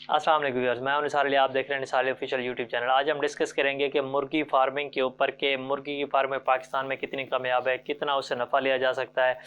अस्सलाम वालेकुम व्यूअर्स, मैं हूं निसार अली। आप देख रहे हैं Nisar Ali official YouTube channel. आज हम डिस्कस करेंगे कि मुर्गी फार्मिंग के ऊपर के मुर्गी की फार्म में पाकिस्तान में कितनी कामयाब है, कितना उससे नफ़ा लिया जा सकता है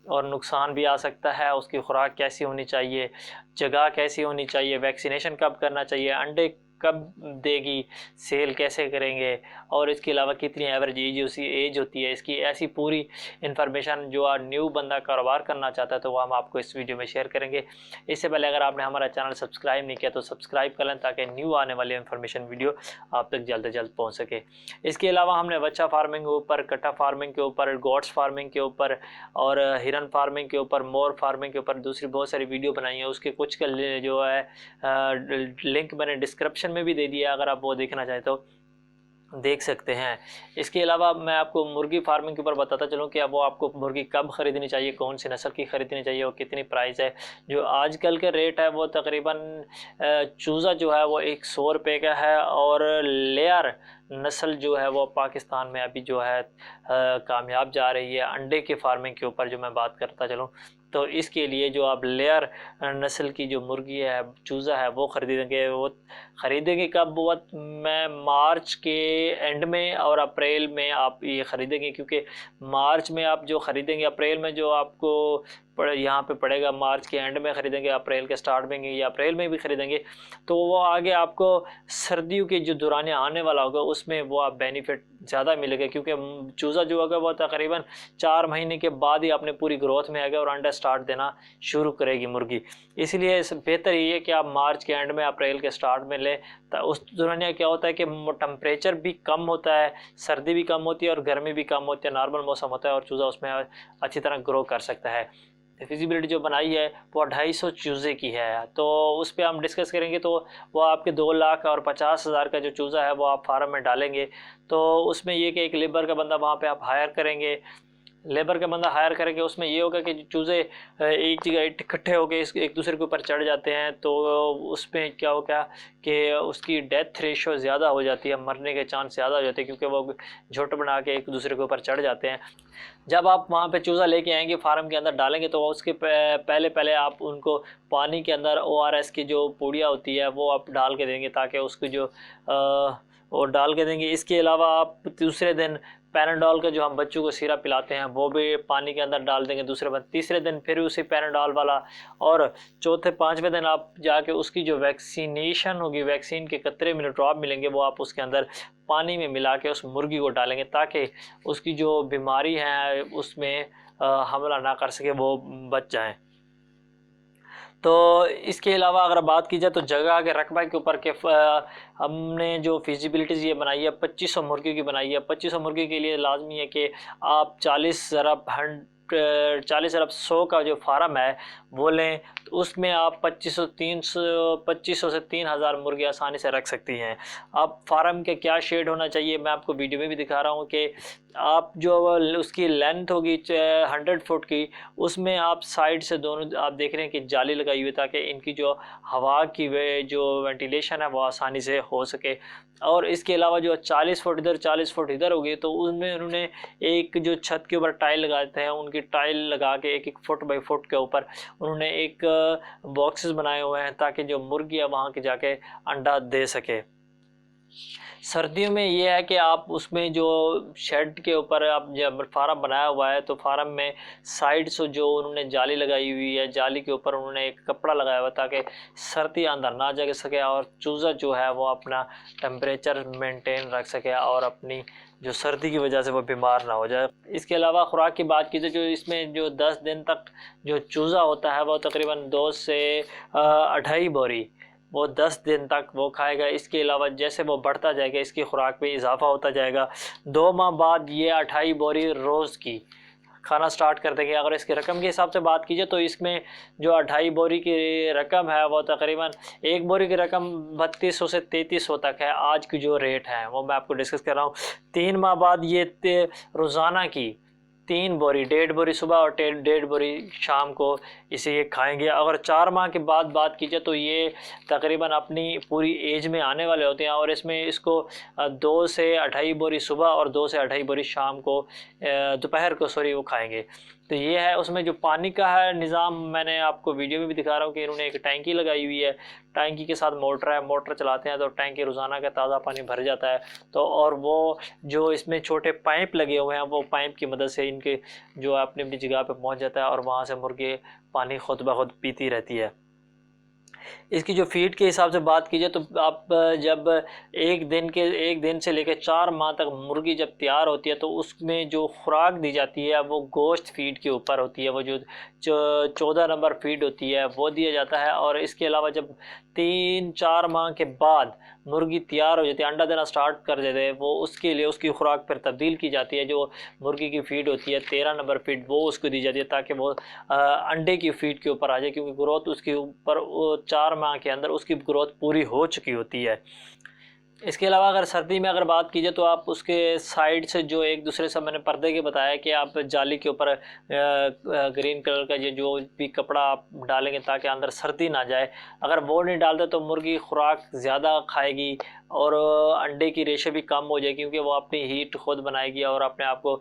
और नुकसान भी आ सकता है। उसकी खुराक कैसी होनी चाहिए, जगह कैसी होनी चाहिए, वैक्सीनेशन कब करना चाहिए, अंडे कब देगी, सेल कैसे करेंगे और इसके अलावा कितनी एवरेज एज होती है इसकी। ऐसी पूरी इन्फॉर्मेशन जो न्यू बंदा कारोबार करना चाहता है तो वो हम आपको इस वीडियो में शेयर करेंगे। इससे पहले अगर आपने हमारा चैनल सब्सक्राइब नहीं किया तो सब्सक्राइब कर लें ताकि न्यू आने वाली इन्फॉर्मेशन वीडियो आप तक जल्द से जल्द पहुँच सके। इसके अलावा हमने बच्चा फार्मिंग के ऊपर, कट्टा फार्मिंग के ऊपर, गोट्स फार्मिंग के ऊपर और हिरन फार्मिंग के ऊपर, मोर फार्मिंग के ऊपर दूसरी बहुत सारी वीडियो बनाई है। उसके कुछ का जो है लिंक मैंने डिस्क्रिप्शन में भी दे दिया, अगर आप वो देखना चाहें तो देख सकते हैं। इसके अलावा मैं आपको मुर्गी फार्मिंग के ऊपर बताता चलूँ कि अब वो आपको मुर्गी कब ख़रीदनी चाहिए, कौन सी नस्ल की ख़रीदनी चाहिए और कितनी प्राइस है। जो आजकल के रेट है वो तकरीबन चूज़ा जो है वो 100 रुपये का है और लेयर नस्ल जो है वो पाकिस्तान में अभी जो है कामयाब जा रही है। अंडे के फार्मिंग के ऊपर जो मैं बात करता चलूँ तो इसके लिए जो आप लेयर नस्ल की जो मुर्गी है, चूज़ा है, वो ख़रीदेंगे कब? वो मैं मार्च के एंड में और अप्रैल में आप ये ख़रीदेंगे, क्योंकि मार्च में आप जो ख़रीदेंगे, अप्रैल में जो आपको यहाँ पे पड़ेगा, मार्च के एंड में ख़रीदेंगे, अप्रैल के स्टार्ट में या अप्रैल में भी ख़रीदेंगे तो वो आगे आपको सर्दियों के जो दौरान आने वाला होगा उसमें वो आप बेनिफिट ज़्यादा मिलेगा, क्योंकि चूज़ा जो होगा वो तकरीबन 4 महीने के बाद ही अपने पूरी ग्रोथ में आएगा और अंडा स्टार्ट देना शुरू करेगी मुर्गी। इसलिए बेहतर ये है कि आप मार्च के एंड में, अप्रैल के स्टार्ट में लें। तो उस दौरान क्या होता है कि टेम्परेचर भी कम होता है, सर्दी भी कम होती है और गर्मी भी कम होती है, नॉर्मल मौसम होता है और चूज़ा उसमें अच्छी तरह ग्रो कर सकता है। फिजिबिलिटी जो बनाई है वो 250 चूज़े की है, तो उस पर हम डिस्कस करेंगे। तो वो आपके 2,50,000 का जो चूज़ा है वो आप फार्म में डालेंगे तो उसमें ये कि एक लेबर का बंदा वहाँ पे आप हायर करेंगे। लेबर का बंदा हायर करेंगे, उसमें ये होगा कि चूज़े एक जगह इकट्ठे होकर एक दूसरे के ऊपर चढ़ जाते हैं तो उसमें क्या होगा कि उसकी डेथ रेशो ज़्यादा हो जाती है, मरने के चांस ज़्यादा हो जाते हैं, क्योंकि वो झुंड बना के एक दूसरे के ऊपर चढ़ जाते हैं। जब आप वहाँ पे चूज़ा लेके आएंगे, फार्म के अंदर डालेंगे तो उसके पहले आप उनको पानी के अंदर ORS की जो पुड़िया होती है वो आप डाल के देंगे, ताकि उसकी जो वो डाल के देंगे। इसके अलावा आप दूसरे दिन पैराडॉल का जो हम बच्चों को सीरा पिलाते हैं वो भी पानी के अंदर डाल देंगे तीसरे दिन फिर उसी पैराडॉल वाला, और चौथे पाँचवें दिन आप जाके उसकी जो वैक्सीनेशन होगी, वैक्सीन के कतरे में ड्रॉप मिलेंगे वो आप उसके अंदर पानी में मिला के उस मुर्गी को डालेंगे, ताकि उसकी जो बीमारी है उसमें हमला ना कर सके, वो बच जाएँ। तो इसके अलावा अगर बात की जाए तो जगह के रकबा के ऊपर के हमने जो फिजिबिलिटीज़ ये बनाई है 2500 मुर्गी की बनाई है। 2500 मुर्गी के लिए लाजमी है कि आप 40 अरब 100 का जो फार्म है वो लें, तो उसमें आप 2500 से 3000 मुर्गी आसानी से रख सकती हैं। अब फार्म के क्या शेड होना चाहिए मैं आपको वीडियो में भी दिखा रहा हूँ कि आप जो उसकी लेंथ होगी 100 फुट की, उसमें आप साइड से दोनों आप देख रहे हैं कि जाली लगाई हुई, ताकि इनकी जो हवा की जो वेंटिलेशन है वो आसानी से हो सके। और इसके अलावा जो 40 फुट इधर 40 फुट इधर होगी तो उनमें उन्होंने एक जो छत के ऊपर टाइल लगाते हैं, उनकी टाइल लगा के एक फुट बाई फुट के ऊपर उन्होंने एक बॉक्सेस बनाए हुए हैं, ताकि जो मुर्गी है वहाँ के जाके अंडा दे सके। सर्दियों में ये है कि आप उसमें जो शेड के ऊपर आप जब फार्म बनाया हुआ है तो फार्म में साइड से जो उन्होंने जाली लगाई हुई है, जाली के ऊपर उन्होंने एक कपड़ा लगाया हुआ ताकि सर्दी अंदर ना जा सके और चूज़ा जो है वो अपना टेम्परेचर मेंटेन रख सके और अपनी जो सर्दी की वजह से वो बीमार ना हो जाए। इसके अलावा खुराक की बात की तो जो इसमें जो 10 दिन तक जो चूज़ा होता है वो तकरीबन 2 से 2.5 बोरी वो 10 दिन तक वो खाएगा। इसके अलावा जैसे वो बढ़ता जाएगा इसकी खुराक में इजाफा होता जाएगा। 2 माह बाद ये 2.5 बोरी रोज़ की खाना स्टार्ट कर देंगे। अगर इसकी रकम के हिसाब से बात कीजिए तो इसमें जो 2.5 बोरी की रकम है वो तकरीबन 1 बोरी की रकम 3200 से 3300 तक है। आज की जो रेट है वो मैं आपको डिस्कस कर रहा हूँ। 3 माह बाद ये रोज़ाना की 3 बोरी, 1.5 बोरी सुबह और 1.5 बोरी शाम को इसे ये खाएंगे। अगर 4 माह के बाद बात कीजिए तो ये तकरीबन अपनी पूरी एज में आने वाले होते हैं और इसमें इसको 2 से 2.5 बोरी सुबह और 2 से 2.5 बोरी शाम को दोपहर को वो खाएंगे। तो ये है। उसमें जो पानी का है निज़ाम मैंने आपको वीडियो में भी दिखा रहा हूँ कि इन्होंने एक टैंकी लगाई हुई है। टैंकी के साथ मोटर है, मोटर चलाते हैं तो टैंकी रोज़ाना का ताज़ा पानी भर जाता है। तो और वो जो इसमें छोटे पाइप लगे हुए हैं वो पाइप की मदद से इनके जो अपनी अपनी जगह पे पहुंच जाता है और वहाँ से मुर्गी पानी खुद ब खुद पीती रहती है। इसकी जो फीड के हिसाब से बात की जाए तो आप जब एक दिन से लेकर 4 माह तक मुर्गी जब तैयार होती है तो उसमें जो खुराक दी जाती है वो गोश्त फीड के ऊपर होती है। वो जो 14 नंबर फीड होती है वो दिया जाता है। और इसके अलावा जब 3-4 माह के बाद मुर्गी तैयार हो जाती है, अंडा देना स्टार्ट कर देते हैं, वो उसके लिए उसकी खुराक पर तब्दील की जाती है। जो मुर्गी की फीड होती है 13 नंबर फीड वो उसको दी जाती है ताकि वो अंडे की फीड के ऊपर आ जाए, क्योंकि ग्रोथ उसके ऊपर 4 माह के अंदर उसकी ग्रोथ पूरी हो चुकी होती है। इसके अलावा अगर सर्दी में अगर बात कीजिए तो आप उसके साइड से जो एक दूसरे से मैंने पर्दे के बताया कि आप जाली के ऊपर ग्रीन कलर का ये जो भी कपड़ा आप डालेंगे ताकि अंदर सर्दी ना जाए। अगर वो नहीं डालते तो मुर्गी खुराक ज़्यादा खाएगी और अंडे की रेशो भी कम हो जाएगी, क्योंकि वो अपनी हीट खुद बनाएगी और अपने आप को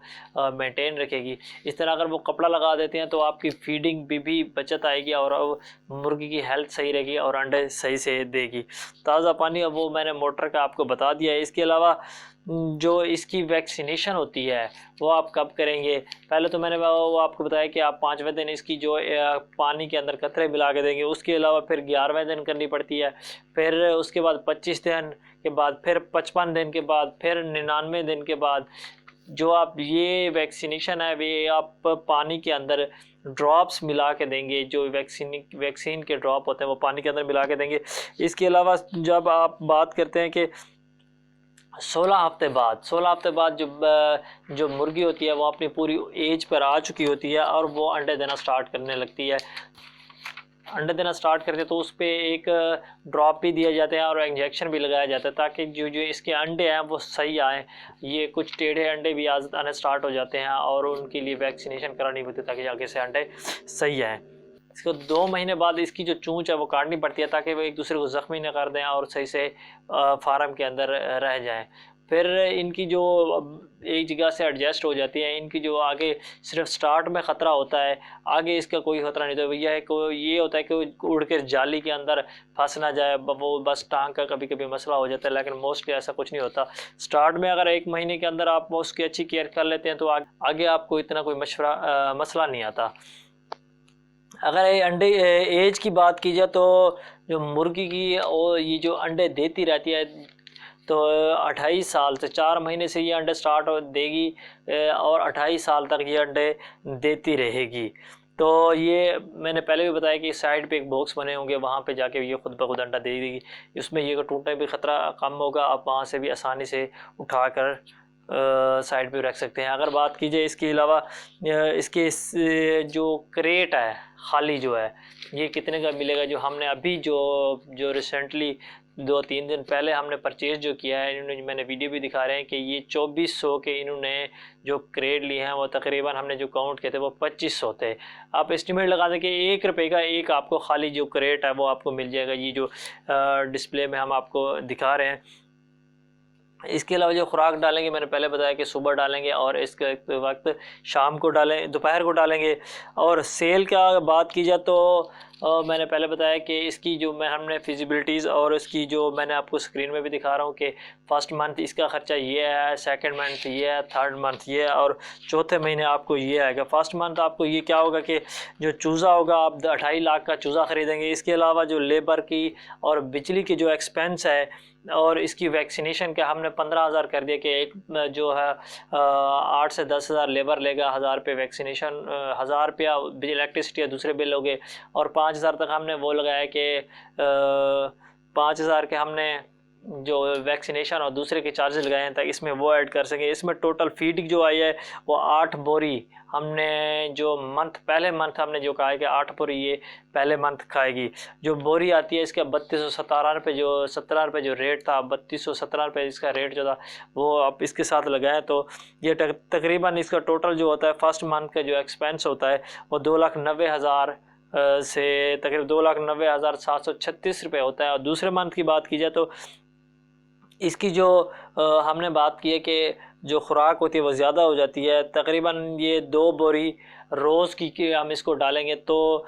मेंटेन रखेगी। इस तरह अगर वो कपड़ा लगा देते हैं तो आपकी फीडिंग भी बचत आएगी और मुर्गी की हेल्थ सही रहेगी और अंडे सही से देगी। ताज़ा पानी अब वो मैंने मोटर का आपको बता दिया है। इसके अलावा जो इसकी वैक्सीनेशन होती है वो आप कब करेंगे, पहले तो मैंने वो आपको बताया कि आप 5वें दिन इसकी जो पानी के अंदर कतरे मिला के देंगे। उसके अलावा फिर 11वें दिन करनी पड़ती है, फिर उसके बाद 25 दिन के बाद, फिर 55 दिन के बाद, फिर 99 दिन के बाद जो आप ये वैक्सीनेशन है वे आप पानी के अंदर ड्रॉप्स मिला के देंगे। जो वैक्सीन के ड्रॉप होते हैं वो पानी के अंदर मिला के देंगे। इसके अलावा जब आप बात करते हैं कि 16 हफ्ते बाद जो मुर्गी होती है वो अपनी पूरी एज पर आ चुकी होती है और वो अंडे देना स्टार्ट करने लगती है। अंडे देना स्टार्ट करते तो उस पर एक ड्रॉप भी दिया जाता है और इंजेक्शन भी लगाया जाता है ताकि जो इसके अंडे हैं वो सही आएँ। ये कुछ टेढ़े अंडे भी आने स्टार्ट हो जाते हैं और उनके लिए वैक्सीनेशन करानी होती है ताकि आगे से अंडे सही आएँ। इसको 2 महीने बाद इसकी जो चूंच है वो काटनी पड़ती है ताकि वो एक दूसरे को ज़ख्मी न कर दें और सही से फार्म के अंदर रह जाएं। फिर इनकी जो एक जगह से एडजस्ट हो जाती है, इनकी जो आगे सिर्फ स्टार्ट में ख़तरा होता है, आगे इसका कोई खतरा नहीं होता। यह है कि ये होता है कि उड़ कर जाली के अंदर फंस ना जाए, वो बस टांग का कभी कभी मसला हो जाता है, लेकिन मोस्टली ऐसा कुछ नहीं होता। स्टार्ट में अगर 1 महीने के अंदर आप उसकी अच्छी केयर कर लेते हैं तो आगे आपको इतना कोई मसला नहीं आता। अगर ये अंडे एज की बात की जाए तो जो मुर्गी की और ये जो अंडे देती रहती है तो 28 साल से 4 महीने से ये अंडे स्टार्ट देगी और 28 साल तक ये अंडे देती रहेगी। तो ये मैंने पहले भी बताया कि साइड पे एक बॉक्स बने होंगे, वहाँ पे जाके ये खुद ब खुद अंडा दे देगी। उसमें ये टूटने भी ख़तरा कम होगा, आप वहाँ से भी आसानी से उठाकर साइड पे रख सकते हैं। अगर बात की जाए इसके अलावा इसके जो क्रेट है खाली जो है ये कितने का मिलेगा, जो हमने अभी जो रिसेंटली 2-3 दिन पहले हमने परचेज़ जो किया है, इन्होंने मैंने वीडियो भी दिखा रहे हैं कि ये 2400 के इन्होंने जो क्रेट लिए हैं वो तकरीबन हमने जो काउंट किए थे वो 2500 थे। आप एस्टिमेट लगा दें कि ₹1 का एक आपको खाली जो क्रेट है वो आपको मिल जाएगा, ये जो डिस्प्ले में हम आपको दिखा रहे हैं। इसके अलावा जो खुराक डालेंगे मैंने पहले बताया कि सुबह डालेंगे और इसके वक्त शाम को डालें, दोपहर को डालेंगे। और सेल का बात की जाए तो मैंने पहले बताया कि इसकी जो हमने फिजिबिलिटीज़ और इसकी जो मैंने आपको स्क्रीन में भी दिखा रहा हूँ कि फर्स्ट मंथ इसका ख़र्चा ये है, सेकंड मंथ ये है, थर्ड मंथ ये है और चौथे महीने आपको ये आएगा। फर्स्ट मंथ आपको ये क्या होगा कि जो चूज़ा होगा आप 2.5 लाख का चूज़ा ख़रीदेंगे। इसके अलावा जो लेबर की और बिजली की जो एक्सपेंस है और इसकी वैक्सीनेशन का हमने 15,000 कर दिया कि एक जो है 8 से 10,000 लेबर लेगा, 1,000 रुपये वैक्सीनेशन, 1,000 रुपया इलेक्ट्रिसिटी या दूसरे बिल हो गए और 5,000 तक हमने वो लगाया कि 5,000 के हमने जो वैक्सीनेशन और दूसरे के चार्जेस लगाए हैं ताकि इसमें वो ऐड कर सकें। इसमें टोटल फीड जो आई है वो 8 बोरी हमने जो पहले मंथ हमने जो कहा है कि 8 बोरी ये पहले मंथ खाएगी। जो बोरी आती है इसका 3217 रुपये, जो 17 रुपये जो रेट था 3217 रुपये इसका रेट जो था वो आप इसके साथ लगाएं तो ये तकरीबन इसका टोटल जो होता है फर्स्ट मंथ का जो एक्सपेंस होता है वो 2,90,000 से तकरीबन 2,90,736 रुपये होता है। और दूसरे मंथ की बात की जाए तो इसकी जो हमने बात की है कि जो खुराक होती है वो ज़्यादा हो जाती है। तकरीबन ये 2 बोरी रोज़ की हम इसको डालेंगे तो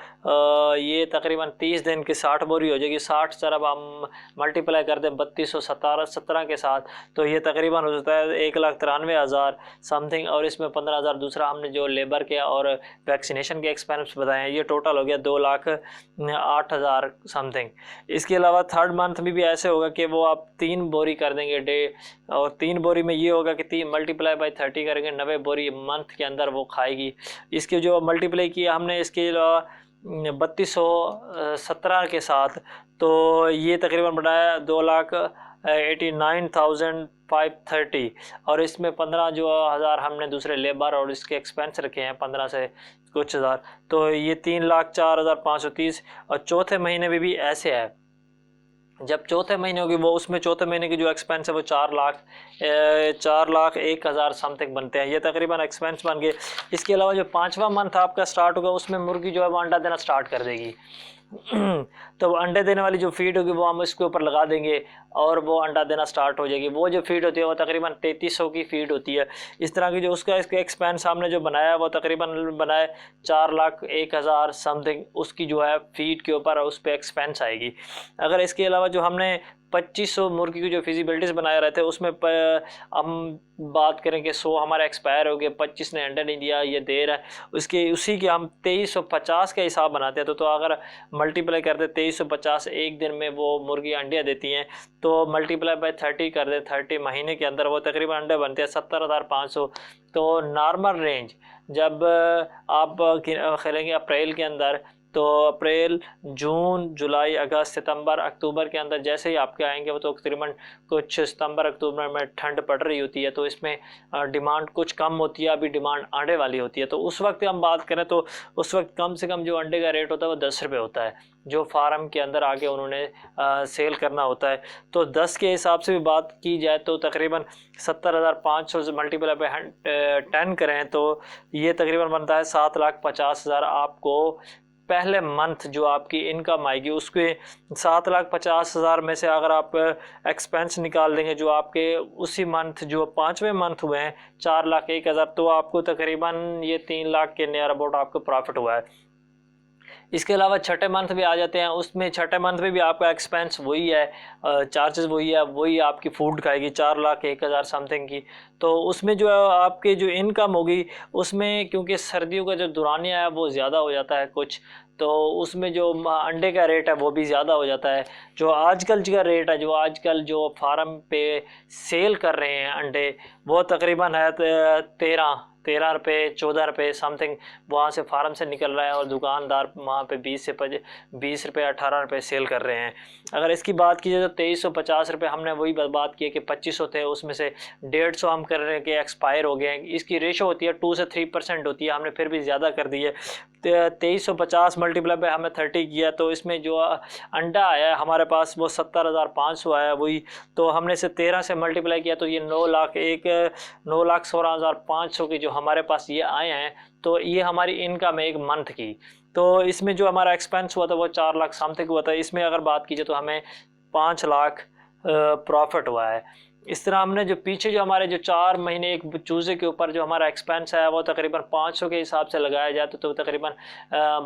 ये तकरीबन 30 दिन की 60 बोरी हो जाएगी। 60 जब हम मल्टीप्लाई कर दें 3217 के साथ तो ये तकरीबन हो जाता है 1,93,000 समथिंग, और इसमें 15,000 दूसरा हमने जो लेबर के और वैक्सीनेशन के एक्सपेंस बताए हैं, ये टोटल हो गया 2,08,000 समथिंग। इसके अलावा थर्ड मंथ में भी ऐसे होगा कि वो आप 3 बोरी कर देंगे डे, और 3 बोरी में ये होगा कि 3 मल्टीप्लाई बाई 30 करेंगे, 90 बोरी मंथ के अंदर वो खाएगी। इसके जो मल्टीप्लाई किया हमने इसके अलावा 3217 के साथ तो ये तकरीबन बढ़ाया 2,89,530, और इसमें 15 जो हज़ार हमने दूसरे लेबर और इसके एक्सपेंस रखे हैं 15 से कुछ हज़ार, तो ये 3,04,530। और चौथे महीने में भी ऐसे है, जब चौथे महीने होगी वो उसमें चौथे महीने की जो एक्सपेंस है वो 4,01,000 समथिंग बनते हैं, ये तकरीबन एक्सपेंस बन गए। इसके अलावा जो 5वां मंथ आपका स्टार्ट होगा उसमें मुर्गी जो है वो अंडा देना स्टार्ट कर देगी तो अंडे देने वाली जो फीड होगी वो हम इसके ऊपर लगा देंगे और वो अंडा देना स्टार्ट हो जाएगी। वो जो फीड होती है वो तकरीबन 3300 की फीड होती है। इस तरह की जो उसका इसके एक्सपेंस हमने जो बनाया वो तकरीबन बनाए 4,01,000 समथिंग, उसकी जो है फीड के ऊपर उस पर एक्सपेंस आएगी। अगर इसके अलावा जो हमने 2500 मुर्गी की जो फिजिबिलिटीज़ बनाए रहते हैं उसमें हम बात करें कि 100 हमारा एक्सपायर हो गया, 25 ने अंडा नहीं दिया, ये देर है, उसी के हम 2350 का हिसाब बनाते हैं। तो अगर मल्टीप्लाई कर दे 2350 एक दिन में वो मुर्गी अंडे देती हैं, तो मल्टीप्लाई बाय 30 कर दे 30 महीने के अंदर वो तकरीबन अंडे बनते हैं 70,500। तो नॉर्मल रेंज जब आप खेलेंगे अप्रैल के अंदर, तो अप्रैल, जून, जुलाई, अगस्त, सितंबर, अक्टूबर के अंदर जैसे ही आपके आएंगे वो तो तकरीबन कुछ सितंबर अक्टूबर में ठंड पड़ रही होती है, तो इसमें डिमांड कुछ कम होती है, अभी डिमांड अंडे वाली होती है। तो उस वक्त हम बात करें तो उस वक्त कम से कम जो अंडे का रेट होता है वो 10 रुपये होता है, जो फार्म के अंदर आके उन्होंने सेल करना होता है। तो 10 के हिसाब से भी बात की जाए तो तकरीबन 70,500 से मल्टीप्लाई बाय 10 करें तो ये तकरीबन बनता है 7,50,000 आपको पहले मंथ जो आपकी इनकम आएगी उसके 7,50,000 में से अगर आप एक्सपेंस निकाल देंगे जो आपके उसी मंथ जो 5वें मंथ हुए हैं 4,01,000, तो आपको तकरीबन ये 3 लाख के नियर अबाउट आपको प्रॉफिट हुआ है। इसके अलावा छठे मंथ भी आ जाते हैं, उसमें छठे मंथ में भी आपका एक्सपेंस वही है, चार्जेस वही है, वही आपकी फ़ूड खाएगी 4,01,000 समथिंग की। तो उसमें जो है आपकी जो इनकम होगी उसमें क्योंकि सर्दियों का जो दुरानिया है वो ज़्यादा हो जाता है कुछ, तो उसमें जो अंडे का रेट है वो भी ज़्यादा हो जाता है। जो आजकल का रेट है, जो आजकल जो फार्म पे सेल कर रहे हैं अंडे, वो तकरीबन है 13 रुपये 14 रुपये समथिंग वहाँ से फार्म से निकल रहा है, और दुकानदार वहाँ पे 20 रुपये 18 रुपये सेल कर रहे हैं। अगर इसकी बात की जाए तो 2350 रुपये, हमने वही बात की है कि 2500 थे उसमें से 150 हम कर रहे हैं कि एक्सपायर हो गए हैं। इसकी रेशो होती है 2 से 3% होती है, हमने फिर भी ज़्यादा कर दी है। 2350 मल्टीप्लाई पे हमें 30 किया तो इसमें जो अंडा आया हमारे पास वो 70,500 आया वही, तो हमने इसे 13 से मल्टीप्लाई किया तो ये 9,16,500 की जो हमारे पास ये आए हैं, तो ये हमारी इनकम है एक मंथ की। तो इसमें जो हमारा एक्सपेंस हुआ था वो 4 लाख समथिंग हुआ था। इसमें अगर बात कीजिए तो हमें 5 लाख प्रॉफिट हुआ है। इस तरह हमने जो पीछे जो हमारे जो 4 महीने एक चूज़े के ऊपर जो हमारा एक्सपेंस है वो तकरीबन 500 के हिसाब से लगाया जाए तो तकरीबन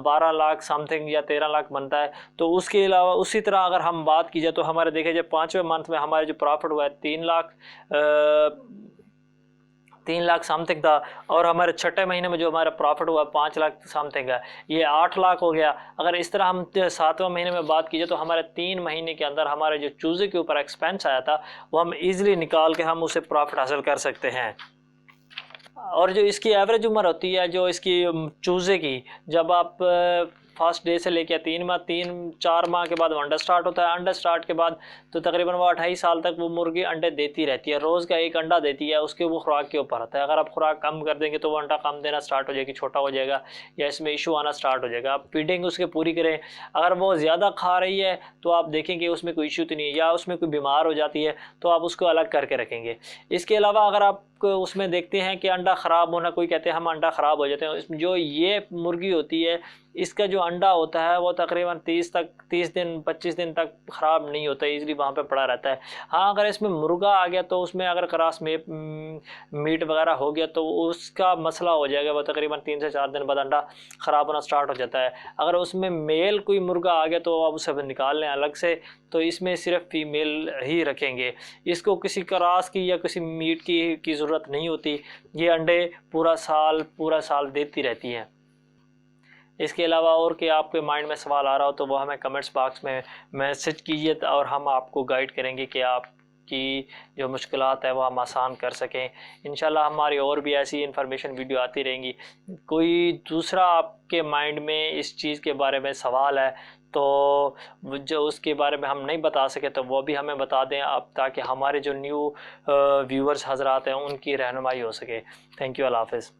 12 लाख समथिंग या 13 लाख बनता है। तो उसके अलावा उसी तरह अगर हम बात की जाए तो हमारे देखे जाए 5वें मंथ में हमारे जो प्रॉफिट हुआ है 3 लाख समथिंग था, और हमारे छठे महीने में जो हमारा प्रॉफिट हुआ 5 लाख समथिंग है, ये 8 लाख हो गया। अगर इस तरह हम 7वें महीने में बात कीजिए तो हमारे 3 महीने के अंदर हमारे जो चूज़े के ऊपर एक्सपेंस आया था वो हम इजीली निकाल के हम उसे प्रॉफिट हासिल कर सकते हैं। और जो इसकी एवरेज उम्र होती है जो इसकी चूज़े की, जब आप फर्स्ट डे से लेकर 3-4 माह के बाद अंडा स्टार्ट होता है। अंडा स्टार्ट के बाद तो तकरीबन वो 28 साल तक वो मुर्गी अंडे देती रहती है, रोज़ का एक अंडा देती है, उसके वो खुराक के ऊपर आता है। अगर आप खुराक कम कर देंगे तो वो अंडा कम देना स्टार्ट हो जाएगी, छोटा हो जाएगा या इसमें इशू आना स्टार्ट हो जाएगा। आप फीडिंग उसके पूरी करें, अगर वो ज़्यादा खा रही है तो आप देखेंगे उसमें कोई इशू तो नहीं है, या उसमें कोई बीमार हो जाती है तो आप उसको अलग करके रखेंगे। इसके अलावा अगर आप आप उसमें देखते हैं कि अंडा ख़राब होना, कोई कहते हैं हम अंडा ख़राब हो जाते हैं। जो ये मुर्गी होती है इसका जो अंडा होता है वो तकरीबन 30 दिन 25 दिन तक ख़राब नहीं होता है, इजीली वहाँ पे पड़ा रहता है। हाँ, अगर इसमें मुर्गा आ गया तो उसमें अगर क्रॉस मीट वगैरह हो गया तो उसका मसला हो जाएगा, वो तकरीबन 3 से 4 दिन बाद अंडा ख़राब होना स्टार्ट हो जाता है। अगर उसमें मेल कोई मुर्गा आ गया तो आप उसे निकाल लें अलग से, तो इसमें सिर्फ फीमेल ही रखेंगे। इसको किसी क्रॉस की या किसी मीट की ज़रूरत नहीं होती, ये अंडे पूरा साल देती रहती हैं। इसके अलावा और कि आपके माइंड में सवाल आ रहा हो तो वो हमें कमेंट्स बॉक्स में मैसेज कीजिए और हम आपको गाइड करेंगे कि आपकी जो मुश्किलात है वो हम आसान कर सकें। इंशाल्लाह हमारी और भी ऐसी इन्फॉर्मेशन वीडियो आती रहेंगी। कोई दूसरा आपके माइंड में इस चीज़ के बारे में सवाल है तो जो उसके बारे में हम नहीं बता सके तो वो भी हमें बता दें आप, ताकि हमारे जो न्यू व्यूअर्स हजरात हैं उनकी रहनुमाई हो सके। थैंक यू, अल्लाह हाफ़िज़।